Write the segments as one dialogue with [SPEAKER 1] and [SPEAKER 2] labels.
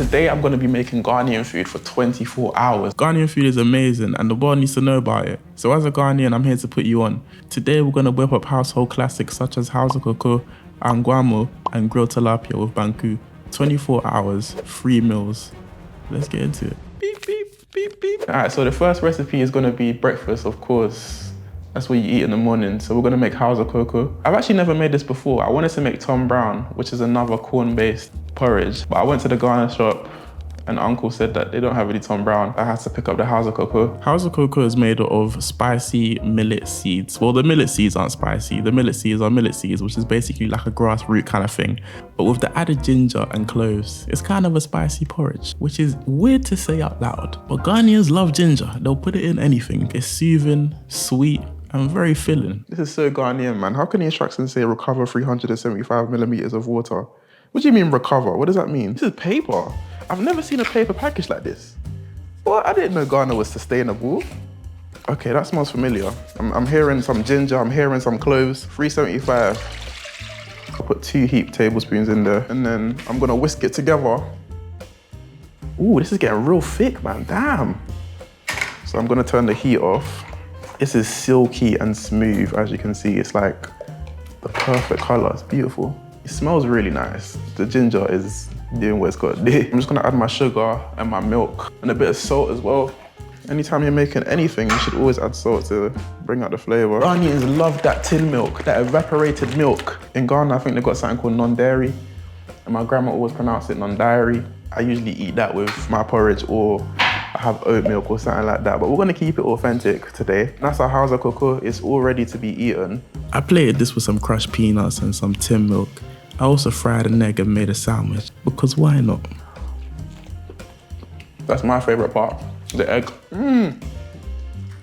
[SPEAKER 1] Today I'm gonna be making Ghanaian food for 24 hours.
[SPEAKER 2] Ghanaian food is amazing and the world needs to know about it. So as a Ghanaian, I'm here to put you on. Today we're gonna whip up household classics such as Hausa koko, Angwamo, and grilled tilapia with Banku. 24 hours, 3 meals. Let's get into it.
[SPEAKER 1] Beep, beep, beep, beep. All right, so the first recipe is gonna be breakfast, of course. That's what you eat in the morning. So we're gonna make Hausa koko. I've actually never made this before. I wanted to make Tom Brown, which is another corn-based porridge. But I went to the Ghana shop and uncle said that they don't have any Tom Brown. I had to pick up the Hausa koko.
[SPEAKER 2] Hausa koko is made of spicy millet seeds. Well, the millet seeds aren't spicy. The millet seeds are millet seeds, which is basically like a grass root kind of thing. But with the added ginger and cloves, it's kind of a spicy porridge, which is weird to say out loud. But Ghanaians love ginger. They'll put it in anything. It's soothing, sweet, and very filling.
[SPEAKER 1] This is so Ghanaian, man. How can the instructions say recover 375 milliliters of water? What do you mean recover? What does that mean? This is paper. I've never seen a paper package like this. Well, I didn't know Ghana was sustainable. Okay, that smells familiar. I'm hearing some ginger, I'm hearing some cloves. 375. I'll put 2 heaped tablespoons in there and then I'm gonna whisk it together. Ooh, this is getting real thick, man, damn. So I'm gonna turn the heat off. This is silky and smooth, as you can see. It's like the perfect color, it's beautiful. It smells really nice. The ginger is doing what it's got to do. I'm just gonna add my sugar and my milk and a bit of salt as well. Anytime you're making anything, you should always add salt to bring out the flavor. Ghanaians love that tin milk, that evaporated milk. In Ghana, I think they've got something called non-dairy, and my grandma always pronounced it non-dairy. I usually eat that with my porridge or I have oat milk or something like that, but we're gonna keep it authentic today. That's our Hausa koko, it's all ready to be eaten.
[SPEAKER 2] I plated this with some crushed peanuts and some tin milk. I also fried an egg and made a sandwich, because why not?
[SPEAKER 1] That's my favorite part, the egg.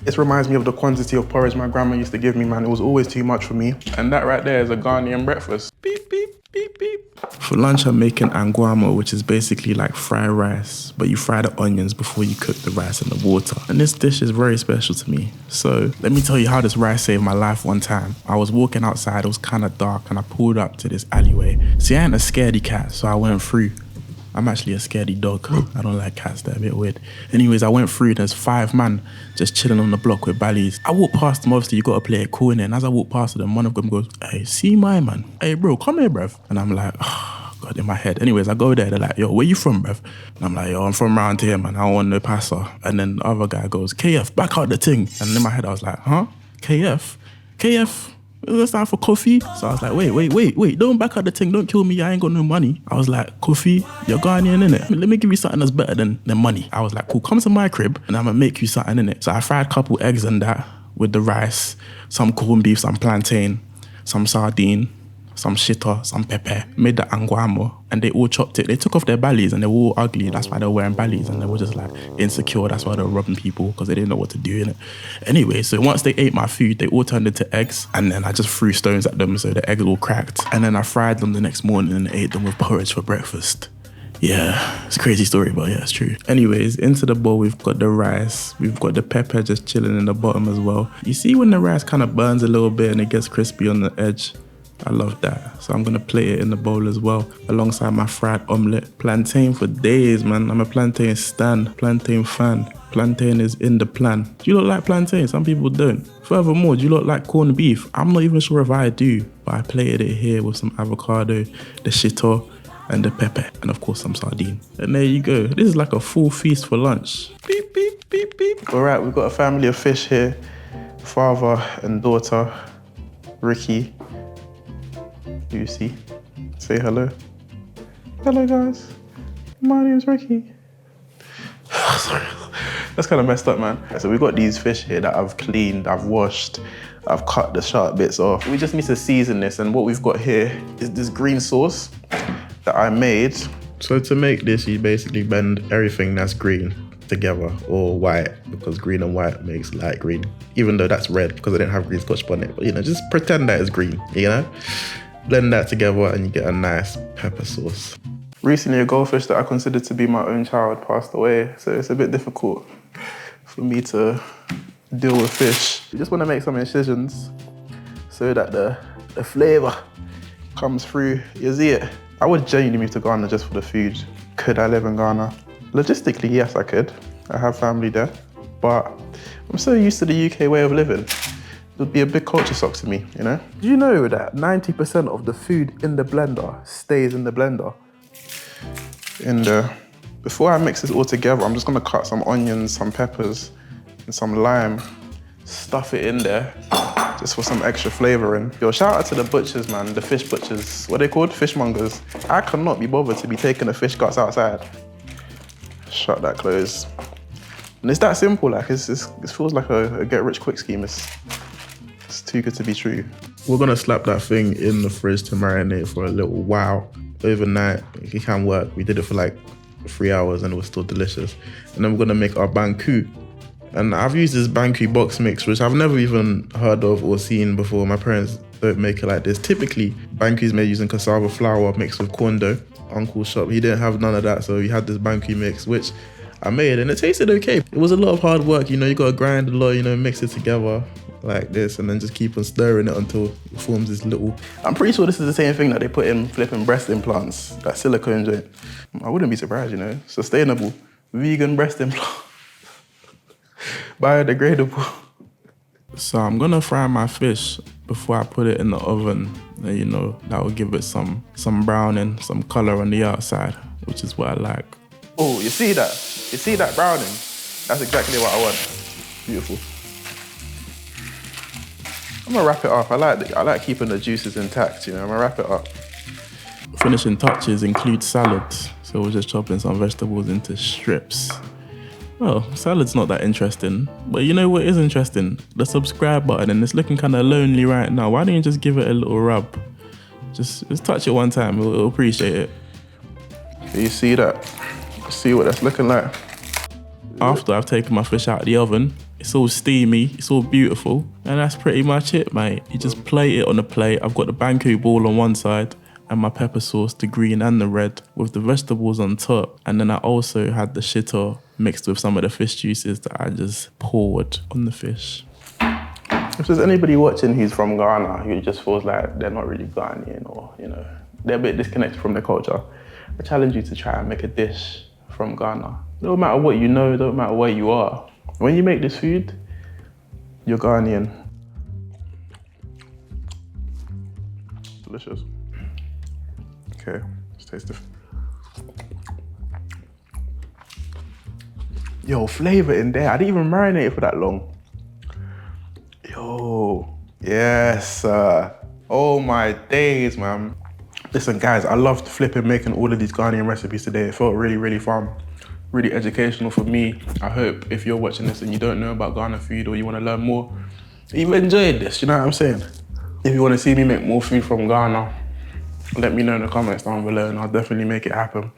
[SPEAKER 1] This reminds me of the quantity of porridge my grandma used to give me, man. It was always too much for me. And that right there is a Ghanaian breakfast. Beep, beep, beep, beep.
[SPEAKER 2] For lunch, I'm making Angwamo, which is basically like fried rice, but you fry the onions before you cook the rice in the water. And this dish is very special to me. So let me tell you how this rice saved my life one time. I was walking outside, it was kind of dark, and I pulled up to this alleyway. See, I ain't a scaredy cat, so I went through. I'm actually a scaredy dog. I don't like cats, they're a bit weird. Anyways, I went through, there's 5 man just chilling on the block with ballies. I walked past them, obviously you gotta play it cool, and as I walked past them, one of them goes, "Hey, see my man. Hey bro, come here, bruv." And I'm like, oh God, in my head. Anyways, I go there, they're like, "Yo, where you from, bruv?" And I'm like, "Yo, I'm from around here, man. I don't want no passer." And then the other guy goes, "KF, back out the thing." And in my head, I was like, huh? KF? KF? That's time for coffee. So I was like, wait, don't back out the thing, don't kill me, I ain't got no money. I was like, coffee, you're Ghanaian, innit? Let me give you something that's better than money. I was like, cool, come to my crib and I'm gonna make you something, innit? So I fried a couple eggs and that with the rice, some corned beef, some plantain, some sardine, some shitter, some pepper, made the Angwamo, and they all chopped it. They took off their bellies and they were all ugly. That's why they were wearing bellies and they were just like insecure. That's why they were robbing people because they didn't know what to do in it. Anyway, so once they ate my food, they all turned into eggs and then I just threw stones at them so the eggs all cracked. And then I fried them the next morning and ate them with porridge for breakfast. Yeah, it's a crazy story, but yeah, it's true. Anyways, into the bowl, we've got the rice. We've got the pepper just chilling in the bottom as well. You see when the rice kind of burns a little bit and it gets crispy on the edge? I love that. So I'm gonna plate it in the bowl as well, alongside my fried omelette. Plantain for days, man. I'm a plantain stan, plantain fan. Plantain is in the plan. Do you lot like plantain? Some people don't. Furthermore, do you lot like corned beef? I'm not even sure if I do, but I plated it here with some avocado, the shito, and the pepper, and of course some sardine. And there you go. This is like a full feast for lunch. Beep, beep, beep, beep.
[SPEAKER 1] All right, we've got a family of fish here. Father and daughter, Ricky, Lucy. Say hello. Hello guys, my name's Ricky. Sorry, that's kind of messed up, man. So we've got these fish here that I've cleaned, I've washed, I've cut the sharp bits off. We just need to season this, and what we've got here is this green sauce that I made. So to make this, you basically blend everything that's green together, or white, because green and white makes light green, even though that's red because I didn't have green scotch bonnet. But you know, just pretend that it's green, you know? Blend that together and you get a nice pepper sauce. Recently, a goldfish that I considered to be my own child passed away, so it's a bit difficult for me to deal with fish. You just want to make some incisions so that the flavor comes through. You see it? I would genuinely move to Ghana just for the food. Could I live in Ghana? Logistically, yes, I could. I have family there, but I'm so used to the UK way of living. It would be a big culture shock to me, you know? Do you know that 90% of the food in the blender stays in the blender? Before I mix this all together, I'm just gonna cut some onions, some peppers, and some lime, stuff it in there, just for some extra flavouring. Yo, shout out to the butchers, man, the fish butchers. What are they called? Fishmongers. I cannot be bothered to be taking the fish guts outside. Shut that close. And it's that simple, like, it feels like a get-rich-quick scheme. It's too good to be true.
[SPEAKER 2] We're gonna slap that thing in the fridge to marinate for a little while. Overnight, it can work. We did it for like 3 hours and it was still delicious. And then we're gonna make our Banku. And I've used this Banku box mix, which I've never even heard of or seen before. My parents don't make it like this. Typically, Banku is made using cassava flour mixed with corn dough. Uncle's shop, he didn't have none of that, so he had this Banku mix, which I made, and it tasted okay. It was a lot of hard work, you know, you gotta grind a lot, you know, mix it together like this, and then just keep on stirring it until it forms this little...
[SPEAKER 1] I'm pretty sure this is the same thing that they put in flipping breast implants, that silicone joint. I wouldn't be surprised, you know, sustainable, vegan breast implant. Biodegradable.
[SPEAKER 2] So I'm gonna fry my fish before I put it in the oven. And, you know, that will give it some browning, some color on the outside, which is what I like.
[SPEAKER 1] Oh, you see that? You see that browning? That's exactly what I want. Beautiful. I'm gonna wrap it up. I like keeping the juices intact, you know, I'm gonna wrap it up.
[SPEAKER 2] Finishing touches include salads. So we're just chopping some vegetables into strips. Well, salad's not that interesting, but you know what is interesting? The subscribe button, and it's looking kind of lonely right now. Why don't you just give it a little rub? Just touch it one time, we'll appreciate it.
[SPEAKER 1] You see that? See what that's looking like?
[SPEAKER 2] After I've taken my fish out of the oven, it's all steamy, it's all beautiful, and that's pretty much it, mate. You just plate it on a plate. I've got the Banku ball on one side, and my pepper sauce, the green and the red, with the vegetables on top. And then I also had the shito mixed with some of the fish juices that I just poured on the fish.
[SPEAKER 1] If there's anybody watching who's from Ghana who just feels like they're not really Ghanaian, or, you know, they're a bit disconnected from their culture, I challenge you to try and make a dish from Ghana. No matter what you know, no matter where you are, when you make this food, you're Ghanaian. Delicious. Okay, let's taste it. Yo, flavour in there. I didn't even marinate it for that long. Yo, yes. Oh my days, man. Listen, guys, I loved flipping making all of these Ghanaian recipes today. It felt really, really fun. Really educational for me. I hope if you're watching this and you don't know about Ghana food or you want to learn more, you've enjoyed this, you know what I'm saying? If you want to see me make more food from Ghana, let me know in the comments down below and I'll definitely make it happen.